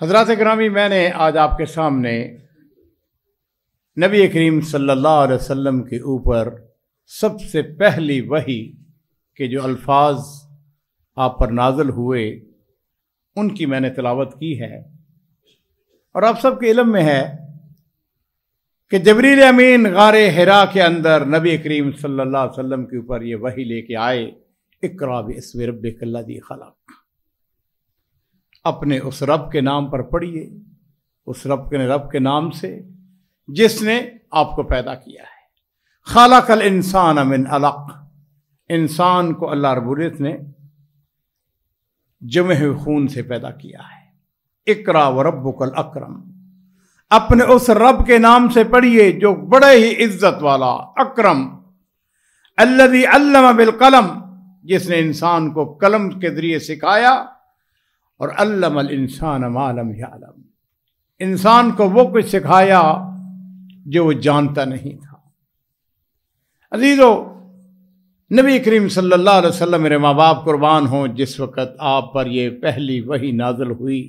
حضرات گرامی، میں نے آج آپ کے سامنے نبی کریم صلی اللہ علیہ وسلم کے اوپر سب سے پہلی وحی کے جو الفاظ آپ پر نازل ہوئے ان کی میں نے تلاوت کی ہے، اور آپ سب کے علم میں ہے کہ جبریل امین غار حرا کے اندر نبی کریم صلی اللہ علیہ وسلم کے اوپر یہ وحی لے کے آئے، اقرأ باسم ربک الذی خلق، اپنے اس رب کے نام پر پڑھیے، اس رب کے نام سے جس نے آپ کو پیدا کیا ہے۔ خلق الانسان من علق، انسان کو اللہ رب العزت نے جمع ہوئے خون سے پیدا کیا ہے۔ اقرأ وربک الاکرم، اپنے اس رب کے نام سے پڑھیے جو بڑے ہی عزت والا، اکرم، الذی علم بالقلم، جس نے انسان کو قلم کے ذریعے سکھایا، اور علم الانسان ما لم یعلم، انسان کو وہ کچھ سکھایا جو وہ جانتا نہیں تھا۔ عزیزو، نبی کریم صلی اللہ علیہ وسلم، میرے ماں باپ قربان ہوں، جس وقت آپ پر یہ پہلی وحی نازل ہوئی،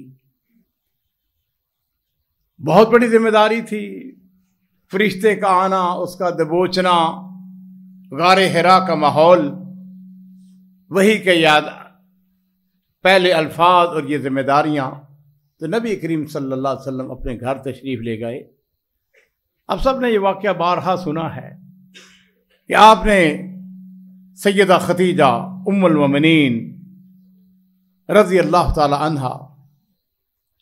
بہت بڑی ذمہ داری تھی۔ فرشتے کا آنا، اس کا دبوچنا، غار حرا کا ماحول، وحی کے یاد پہلے الفاظ اور یہ ذمہ داریاں، تو نبی کریم صلی اللہ علیہ وسلم اپنے گھر تشریف لے گئے۔ اب سب نے یہ واقعہ بارہا سنا ہے کہ آپ نے سیدہ خدیجہ ام المومنین رضی اللہ تعالی عنہا،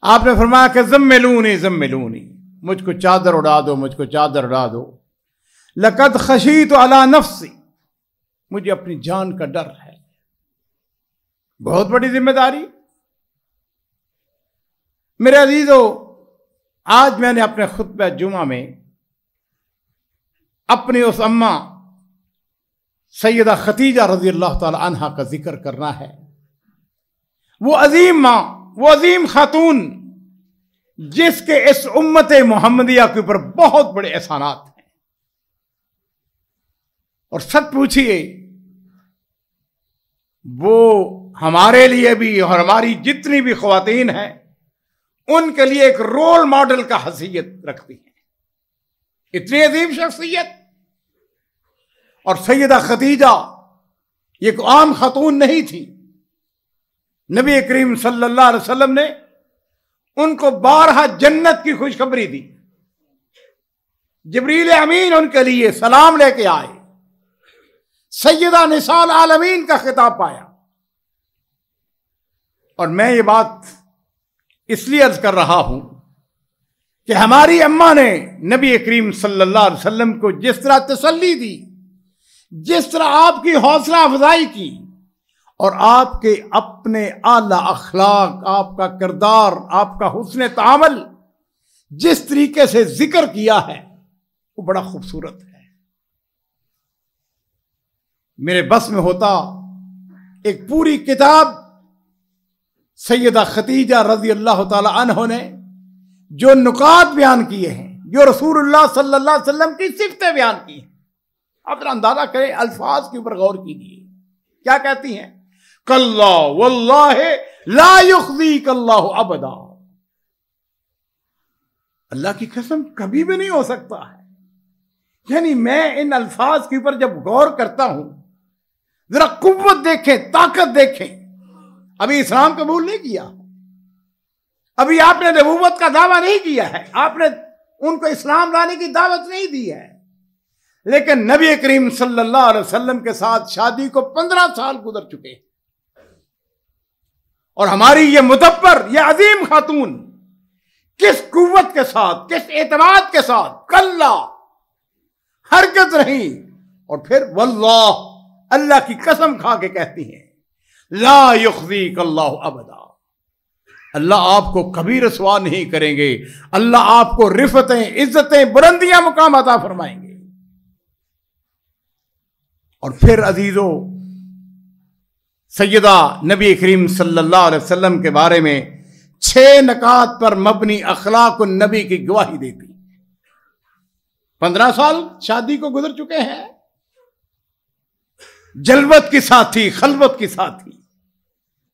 آپ نے فرمایا کہ زملونی زملونی، مجھ کو چادر اڑا دو، مجھ کو چادر اڑا دو، لقد خشیت علی نفسی، مجھے اپنی جان کا ڈر ہے۔ بہت بڑی ذمہ داری۔ میرے عزیزو، آج میں نے اپنے خطبہ جمعہ میں اپنی اس اماں سیدہ خدیجہ رضی اللہ تعالی عنہا کا ذکر کرنا ہے۔ وہ عظیم ماں، وہ عظیم خاتون، جس کے اس امت محمدیہ کے اوپر بہت بڑے احسانات ہیں، اور سچ پوچھئے وہ ہمارے لیے بھی اور ہماری جتنی بھی خواتین ہیں ان کے لیے ایک رول ماڈل کا حیثیت رکھتی ہیں، اتنی عظیم شخصیت۔ اور سیدہ خدیجہ یہ ایک عام خاتون نہیں تھی، نبی کریم صلی اللہ علیہ وسلم نے ان کو بارہا جنت کی خوشخبری دی۔ جبریل امین ان کے لیے سلام لے کے آئے، سیدہ نساء العالمین کا خطاب پایا۔ اور میں یہ بات اس لیے عرض کر رہا ہوں کہ ہماری اماں نے نبی کریم صلی اللہ علیہ وسلم کو جس طرح تسلی دی، جس طرح آپ کی حوصلہ افزائی کی، اور آپ کے اپنے اعلی اخلاق، آپ کا کردار، آپ کا حسن تعامل جس طریقے سے ذکر کیا ہے وہ بڑا خوبصورت ہے۔ میرے بس میں ہوتا ایک پوری کتاب سیدہ خدیجہ رضی اللہ تعالی عنہ نے جو نکات بیان کیے ہیں، جو رسول اللہ صلی اللہ علیہ وسلم کی صفتیں بیان کی ہیں، آپ ذرا اندازہ کریں، الفاظ کے اوپر غور کیجیے، کیا کہتی ہیں؟ کلا واللہ لا یخزیک اللہ ابدا، اللہ کی قسم کبھی بھی نہیں ہو سکتا ہے۔ یعنی میں ان الفاظ کے اوپر جب غور کرتا ہوں، ذرا قوت دیکھیں، طاقت دیکھیں۔ ابھی اسلام قبول نہیں کیا، ابھی آپ نے نبوت کا دعویٰ نہیں کیا ہے، آپ نے ان کو اسلام لانے کی دعوت نہیں دی ہے، لیکن نبی کریم صلی اللہ علیہ وسلم کے ساتھ شادی کو 15 سال گزر چکے ہیں، اور ہماری یہ مدبر، یہ عظیم خاتون کس قوت کے ساتھ، کس اعتماد کے ساتھ، کلا، ہرگز نہیں، اور پھر واللہ، اللہ کی قسم کھا کے کہتی ہیں لا یخزیک اللہ ابدا، اللہ آپ کو کبھی رسوا نہیں کریں گے، اللہ آپ کو رفتیں، عزتیں، بلندیاں، مقام عطا فرمائیں گے۔ اور پھر عزیزو، سیدہ نبی کریم صلی اللہ علیہ وسلم کے بارے میں 6 نکات پر مبنی اخلاق النبی کی گواہی دیتی۔ 15 سال شادی کو گزر چکے ہیں، جلوت کی ساتھی، خلوت کی ساتھی،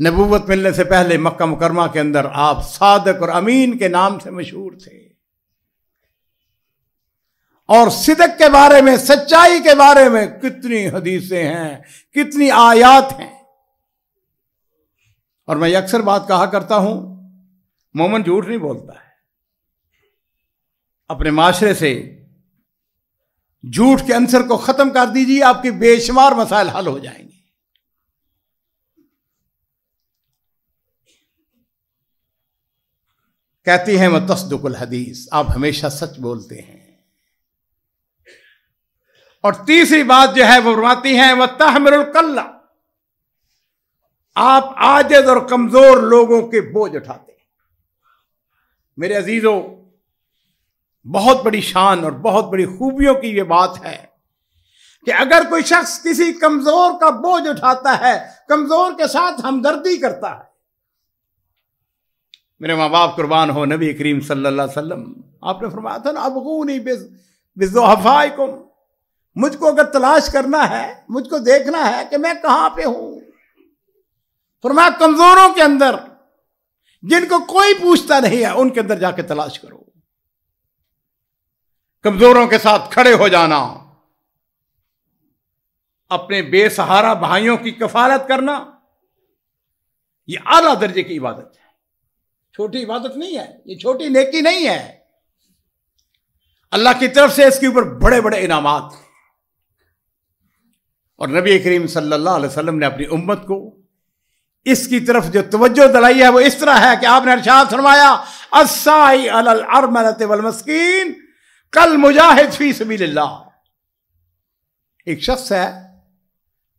نبوت ملنے سے پہلے مکہ مکرمہ کے اندر آپ صادق اور امین کے نام سے مشہور تھے، اور صدق کے بارے میں، سچائی کے بارے میں کتنی حدیثیں ہیں، کتنی آیات ہیں۔ اور میں اکثر بات کہا کرتا ہوں، مومن جھوٹ نہیں بولتا ہے۔ اپنے معاشرے سے جھوٹ کے عنصر کو ختم کر دیجیے، آپ کی بے شمار مسائل حل ہو جائیں گے۔ کہتی ہیں وتصدق الحدیث، آپ ہمیشہ سچ بولتے ہیں۔ اور تیسری بات جو ہے وہ فرماتی ہیں وتحمل الکل، آپ عاجز اور کمزور لوگوں کے بوجھ اٹھاتے ہیں۔ میرے عزیزوں، بہت بڑی شان اور بہت بڑی خوبیوں کی یہ بات ہے کہ اگر کوئی شخص کسی کمزور کا بوجھ اٹھاتا ہے، کمزور کے ساتھ ہمدردی کرتا ہے۔ میرے ماں باپ قربان ہو، نبی کریم صلی اللہ علیہ وسلم آپ نے فرمایا تھا نا ابغونی بضعفائکم، مجھ کو اگر تلاش کرنا ہے، مجھ کو دیکھنا ہے کہ میں کہاں پہ ہوں، فرمایا کمزوروں کے اندر، جن کو کوئی پوچھتا نہیں ہے، ان کے اندر جا کے تلاش کرو۔ کمزوروں کے ساتھ کھڑے ہو جانا، اپنے بے سہارا بھائیوں کی کفالت کرنا، یہ اعلیٰ درجے کی عبادت ہے، چھوٹی عبادت نہیں ہے، یہ چھوٹی نیکی نہیں ہے۔ اللہ کی طرف سے اس کے اوپر بڑے بڑے انعامات ہیں۔ اور نبی کریم صلی اللہ علیہ وسلم نے اپنی امت کو اس کی طرف جو توجہ دلائی ہے وہ اس طرح ہے کہ آپ نے ارشاد فرمایا الساعی علی الارملۃ والمسکین کالمجاہد فی سبیل اللہ۔ ایک شخص ہے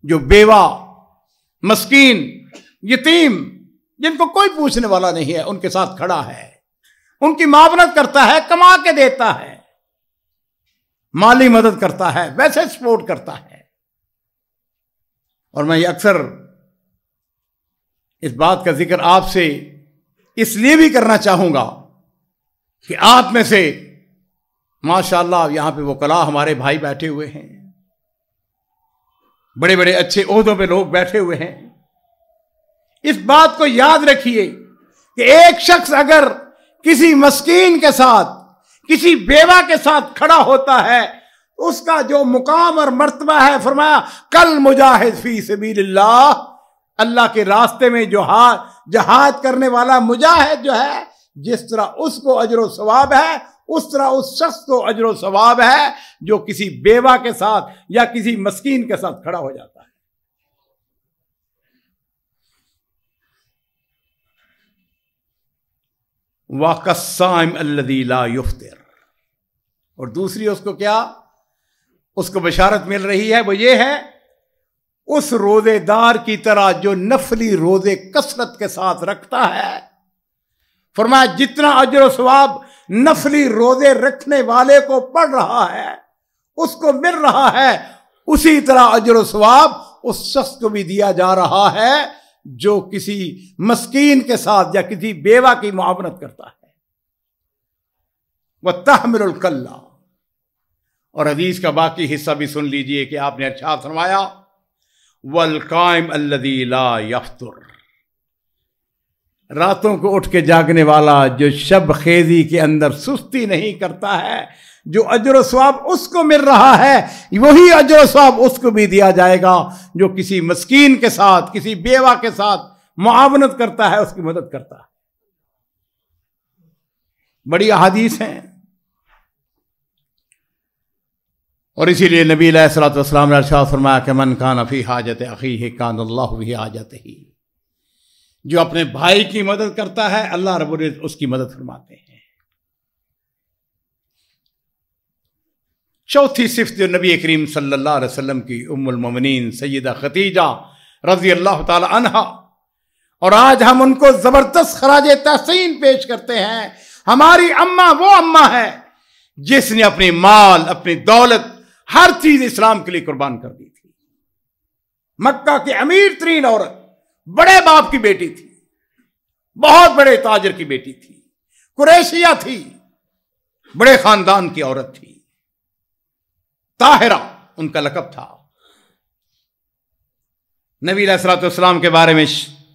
جو بیوہ، مسکین، یتیم، جن کو کوئی پوچھنے والا نہیں ہے، ان کے ساتھ کھڑا ہے، ان کی معاونت کرتا ہے، کما کے دیتا ہے، مالی مدد کرتا ہے، ویسے سپورٹ کرتا ہے۔ اور میں یہ اکثر اس بات کا ذکر آپ سے اس لیے بھی کرنا چاہوں گا کہ آپ میں سے ماشاءاللہ یہاں پہ وکلاء ہمارے بھائی بیٹھے ہوئے ہیں، بڑے بڑے اچھے عہدوں پہ لوگ بیٹھے ہوئے ہیں۔ اس بات کو یاد رکھیے کہ ایک شخص اگر کسی مسکین کے ساتھ، کسی بیوہ کے ساتھ کھڑا ہوتا ہے، اس کا جو مقام اور مرتبہ ہے، فرمایا کل مجاہد فی سبیل اللہ، اللہ کے راستے میں جو جہاد کرنے والا مجاہد جو ہے، جس طرح اس کو اجر و ثواب ہے، اس طرح اس شخص کو اجر و ثواب ہے جو کسی بیوہ کے ساتھ یا کسی مسکین کے ساتھ کھڑا ہو جاتا ہے۔ وَقَالصَّائِمِ الَّذِي لَا يُفْطِرُ، اور دوسری اس کو کیا، اس کو بشارت مل رہی ہے، وہ یہ ہے اس روزے دار کی طرح جو نفلی روزے کثرت کے ساتھ رکھتا ہے۔ فرمایا جتنا اجر و ثواب نفلی روزے رکھنے والے کو پڑ رہا ہے، اس کو مل رہا ہے، اسی طرح اجر و ثواب اس شخص کو بھی دیا جا رہا ہے جو کسی مسکین کے ساتھ یا کسی بیوہ کی معاونت کرتا ہے۔ وَتَحْمِلُ الْكَلَّ، اور حدیث کا باقی حصہ بھی سن لیجئے کہ آپ نے ارشاد فرمایا وَالْقَائِمُ الَّذِي لَا يَفْطُرُ، راتوں کو اٹھ کے جاگنے والا جو شب خیزی کے اندر سستی نہیں کرتا ہے، جو اجر و ثواب اس کو مل رہا ہے، وہی اجر و ثواب اس کو بھی دیا جائے گا جو کسی مسکین کے ساتھ، کسی بیوہ کے ساتھ معاونت کرتا ہے، اس کی مدد کرتا ہے۔ بڑی احادیث ہیں، اور اسی لیے نبی علیہ الصلوۃ والسلام نے ارشاد فرمایا کہ من کان فی حاجت اخیہ کان اللہ فی حاجتہ، جو اپنے بھائی کی مدد کرتا ہے اللہ رب العزت اس کی مدد فرماتے ہیں۔ چوتھی صفت جو نبی کریم صلی اللہ علیہ وسلم کی ام المومنین سیدہ خدیجہ رضی اللہ تعالی عنہا، اور آج ہم ان کو زبردست خراج تحسین پیش کرتے ہیں۔ ہماری اماں وہ اماں ہے جس نے اپنی مال، اپنی دولت، ہر چیز اسلام کے لیے قربان کر دی تھی۔ مکہ کی امیر ترین عورت، بڑے باپ کی بیٹی تھی، بہت بڑے تاجر کی بیٹی تھی، قریشیہ تھی، بڑے خاندان کی عورت تھی، طاہرہ ان کا لقب تھا۔ نبی علیہ الصلوۃ والسلام کے بارے میں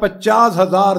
50,000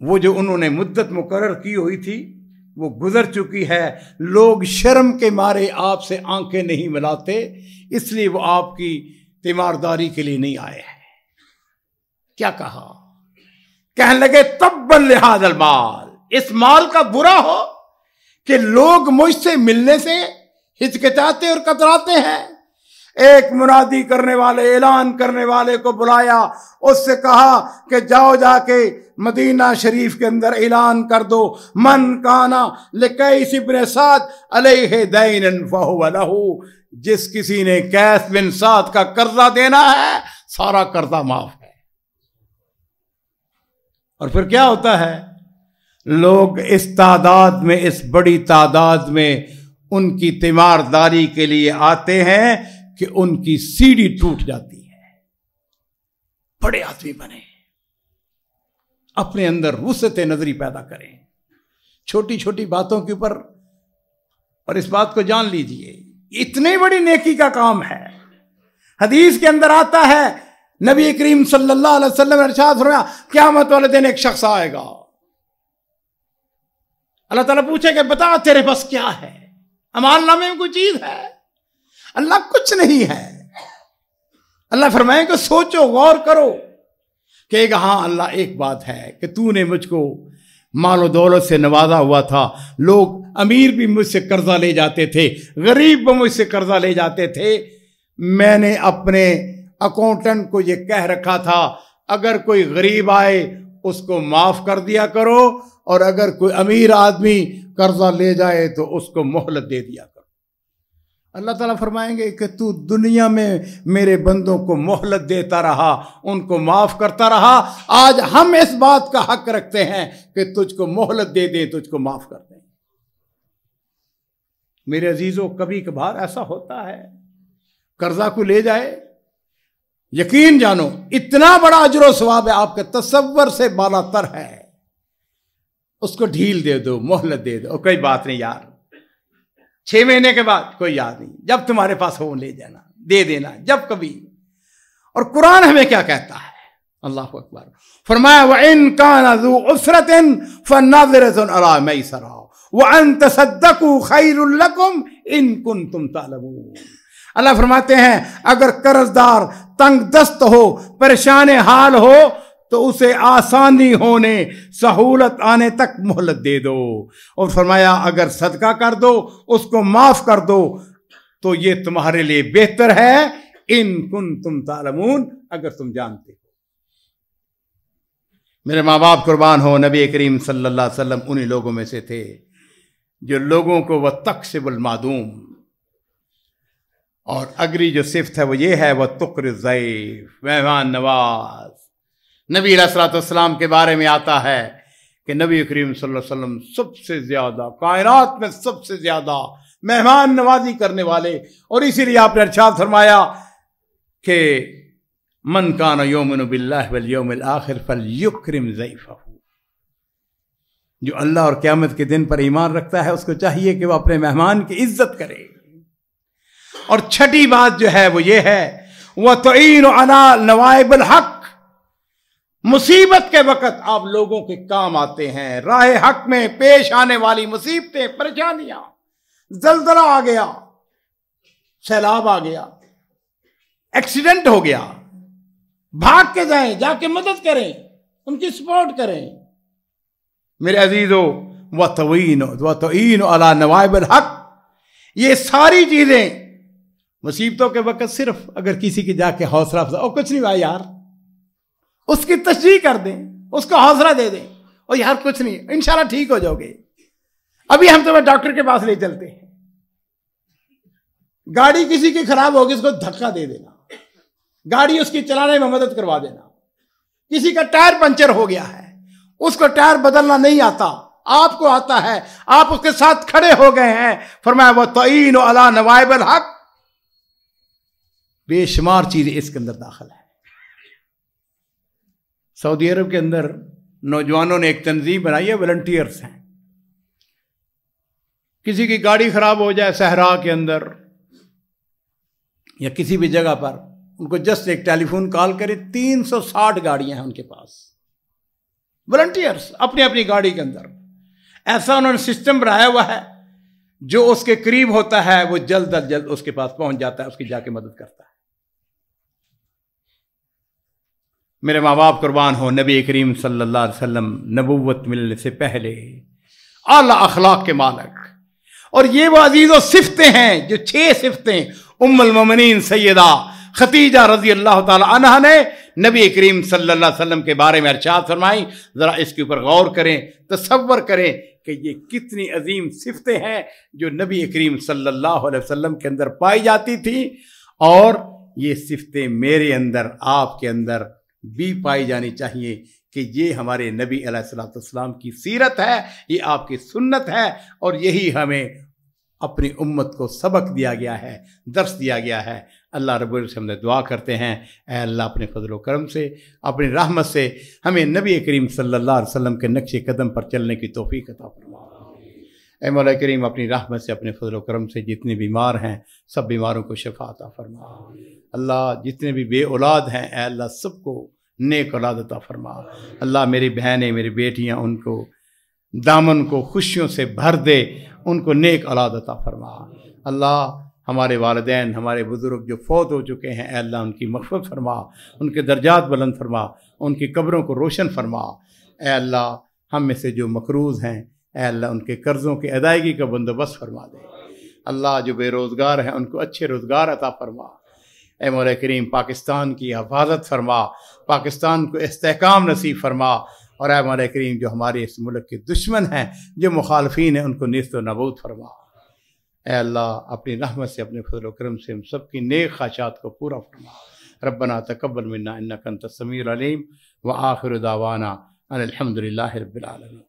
وہ جو انہوں نے مدت مقرر کی ہوئی تھی وہ گزر چکی ہے. لوگ شرم کے مارے آپ سے آنکھیں نہیں ملاتے، اس لیے وہ آپ کی تیمارداری کے لیے نہیں آئے ہیں. کیا کہا؟ کہنے لگے تبا لہذا المال، اس مال کا برا ہو کہ لوگ مجھ سے ملنے سے ہچکچاتے اور کتراتے ہیں. ایک منادی کرنے والے، اعلان کرنے والے کو بلایا، اس سے کہا کہ جاؤ جا کے مدینہ شریف کے اندر اعلان کر دو، من کانا لقیس بن سعد علیہ دین فہو لہ، جس کسی نے قیس بن سعد کا قرضہ دینا ہے سارا قرضہ معاف ہے. اور پھر کیا ہوتا ہے؟ لوگ اس تعداد میں، اس بڑی تعداد میں ان کی تیمارداری کے لیے آتے ہیں کہ ان کی سیڑھی ٹوٹ جاتی ہے. بڑے آدمی بنے، اپنے اندر وسعت نظری پیدا کریں چھوٹی چھوٹی باتوں کے اوپر. اور اس بات کو جان لیجئے، اتنی بڑی نیکی کا کام ہے. حدیث کے اندر آتا ہے، نبی کریم صلی اللہ علیہ وسلم نے ارشاد فرمایا قیامت والے دن ایک شخص آئے گا، اللہ تعالیٰ پوچھے کہ بتا تیرے پاس کیا ہے؟ امان نامے میں کوئی چیز ہے؟ اللہ کچھ نہیں ہے. اللہ فرمائے کہ سوچو، غور کرو. کہے گا ہاں اللہ ایک بات ہے کہ تو نے مجھ کو مال و دولت سے نوازا ہوا تھا، لوگ امیر بھی مجھ سے قرضہ لے جاتے تھے، غریب بھی مجھ سے قرضہ لے جاتے تھے. میں نے اپنے اکاؤنٹنٹ کو یہ کہہ رکھا تھا اگر کوئی غریب آئے اس کو معاف کر دیا کرو، اور اگر کوئی امیر آدمی قرضہ لے جائے تو اس کو مہلت دے دیا کرو. اللہ تعالیٰ فرمائیں گے کہ تو دنیا میں میرے بندوں کو مہلت دیتا رہا، ان کو معاف کرتا رہا، آج ہم اس بات کا حق رکھتے ہیں کہ تجھ کو مہلت دے دیں، تجھ کو معاف کر دیں. میرے عزیزوں، کبھی کبھار ایسا ہوتا ہے قرضہ کو لے جائے، یقین جانو اتنا بڑا اجر و ثواب ہے، آپ کے تصور سے بالا تر ہے. اس کو ڈھیل دے دو، مہلت دے دو، کوئی بات نہیں یار، 6 مہینے کے بعد کوئی یاد نہیں، جب تمہارے پاس ہو لے جانا، دے دینا جب کبھی. اور قرآن ہمیں کیا کہتا ہے؟ اللہ اکبر. فرمایا وَإِن كَانَ ذُو عُسْرَةٍ فَنَظِرَةٌ إِلَىٰ مَيْسَرَةٍ وَأَن تَصَدَّقُوا خَيْرٌ لَكُمْ إِن كُنتُمْ تَعْلَمُونَ. اللہ فرماتے ہیں اگر قرض دار تنگ دست ہو، پریشان حال ہو تو اسے آسانی ہونے، سہولت آنے تک مہلت دے دو. اور فرمایا اگر صدقہ کر دو، اس کو معاف کر دو تو یہ تمہارے لیے بہتر ہے، ان کنتم تعلمون، اگر تم جانتے ہو. میرے ماں باپ قربان ہو، نبی کریم صلی اللہ علیہ وسلم انہی لوگوں میں سے تھے جو لوگوں کو وہ تقسب المعدوم، اور اگلی جو صفت ہے وہ یہ ہے وہ تقر الضیف، مہمان نواز. نبی علیہ الصلوۃ والسلام کے بارے میں آتا ہے کہ نبی کریم صلی اللہ علیہ وسلم سب سے زیادہ کائنات میں سب سے زیادہ مہمان نوازی کرنے والے. اور اسی لیے آپ نے ارشاد فرمایا کہ من کان یؤمن باللہ والیوم الآخر فلیکرم ضیفہ، جو اللہ اور قیامت کے دن پر ایمان رکھتا ہے اس کو چاہیے کہ وہ اپنے مہمان کی عزت کرے. اور چھٹی بات جو ہے وہ یہ ہے وَتُعِينُ عَلَىٰ نَوَائِبِ الْحَقِّ، مصیبت کے وقت آپ لوگوں کے کام آتے ہیں. راہ حق میں پیش آنے والی مصیبتیں، پریشانیاں، زلزلہ آ گیا، سیلاب آ گیا، ایکسیڈنٹ ہو گیا، بھاگ کے جائیں، جا کے مدد کریں، ان کی سپورٹ کریں. میرے عزیزو وَتُعِينُ عَلَىٰ نَوَائِبِ الْحَقِّ، یہ ساری چیزیں مصیبتوں کے وقت صرف اگر کسی کی جا کے حوصلہ افزا، اور کچھ نہیں بھائی یار، اس کی تشجیع کر دیں، اس کو حوصلہ دے دیں، اور یار کچھ نہیں، انشاءاللہ ٹھیک ہو جاؤ گے، ابھی ہم تمہیں ڈاکٹر کے پاس لے چلتے ہیں. گاڑی کسی کی خراب ہوگی اس کو دھکا دے دینا، گاڑی اس کی چلانے میں مدد کروا دینا. کسی کا ٹائر پنچر ہو گیا ہے، اس کو ٹائر بدلنا نہیں آتا، آپ کو آتا ہے، آپ اس کے ساتھ کھڑے ہو گئے ہیں. فرمایا وَتُعِينُ عَلَىٰ نَوَائِبِ الْحَقِّ، بے شمار چیزیں اس کے اندر داخل ہیں. سعودی عرب کے اندر نوجوانوں نے ایک تنظیم بنائی ہے، والنٹیئرز ہیں. کسی کی گاڑی خراب ہو جائے صحرا کے اندر یا کسی بھی جگہ پر، ان کو جسٹ ایک ٹیلی فون کال کرے، 360 گاڑیاں ہیں ان کے پاس، والنٹیئرس اپنی اپنی گاڑی کے اندر. ایسا انہوں نے سسٹم بنایا ہوا ہے جو اس کے قریب ہوتا ہے وہ جلد از جلد اس کے پاس پہنچ جاتا ہے, اس کی جا کے مدد کرتا ہے. میرے ماں باپ قربان ہو, نبی کریم صلی اللہ علیہ وسلم نبوت ملنے سے پہلے اعلی اخلاق کے مالک, اور یہ وہ عزیز و صفتیں ہیں جو 6 صفتیں ام المومنین سیدہ خدیجہ رضی اللہ تعالی عنہا نے نبی کریم صلی اللہ علیہ وسلم کے بارے میں ارشاد فرمائی. ذرا اس کے اوپر غور کریں, تصور کریں کہ یہ کتنی عظیم صفتیں ہیں جو نبی کریم صلی اللہ علیہ وسلم کے اندر پائی جاتی تھی, اور یہ صفتیں میرے اندر, آپ کے اندر بھی پائی جانی چاہیے کہ یہ ہمارے نبی علیہ الصلوۃ والسلام کی سیرت ہے, یہ آپ کی سنت ہے, اور یہی ہمیں اپنی امت کو سبق دیا گیا ہے, درس دیا گیا ہے. اللہ رب العزت ہم نے دعا کرتے ہیں, اے اللہ اپنے فضل و کرم سے, اپنی رحمت سے ہمیں نبی کریم صلی اللہ علیہ وسلم کے نقش قدم پر چلنے کی توفیق عطا فرما. اے مولا کریم اپنی رحمت سے, اپنے فضل و کرم سے جتنے بیمار ہیں سب بیماروں کو شفا عطا فرما. اللہ جتنے بھی بے اولاد ہیں اے اللہ سب کو نیک اولاد عطا فرما. اللہ میری بہنیں, میری بیٹیاں, ان کو دامن کو خوشیوں سے بھر دے, ان کو نیک اولاد عطا فرما. اللہ ہمارے والدین, ہمارے بزرگ جو فوت ہو چکے ہیں اے اللہ ان کی مغفرت فرما, ان کے درجات بلند فرما, ان کی قبروں کو روشن فرما. اے اللہ ہم میں سے جو مقروض ہیں اے اللہ ان کے قرضوں کی ادائیگی کا بندوبست فرما دے. اللہ جو بے روزگار ہیں ان کو اچھے روزگار عطا فرما. اے مولا کریم پاکستان کی حفاظت فرما, پاکستان کو استحکام نصیب فرما, اور اے مولا کریم جو ہمارے اس ملک کے دشمن ہیں, جو مخالفین ہیں, ان کو نیست و نابود فرما. اے اللہ اپنی رحمت سے, اپنے فضل و کرم سے ہم سب کی نیک خواہشات کو پورا فرما. ربنا تقبل منا انک انت السمیع العلیم, وآخر دعوانا ان الحمد للہ رب العالمین.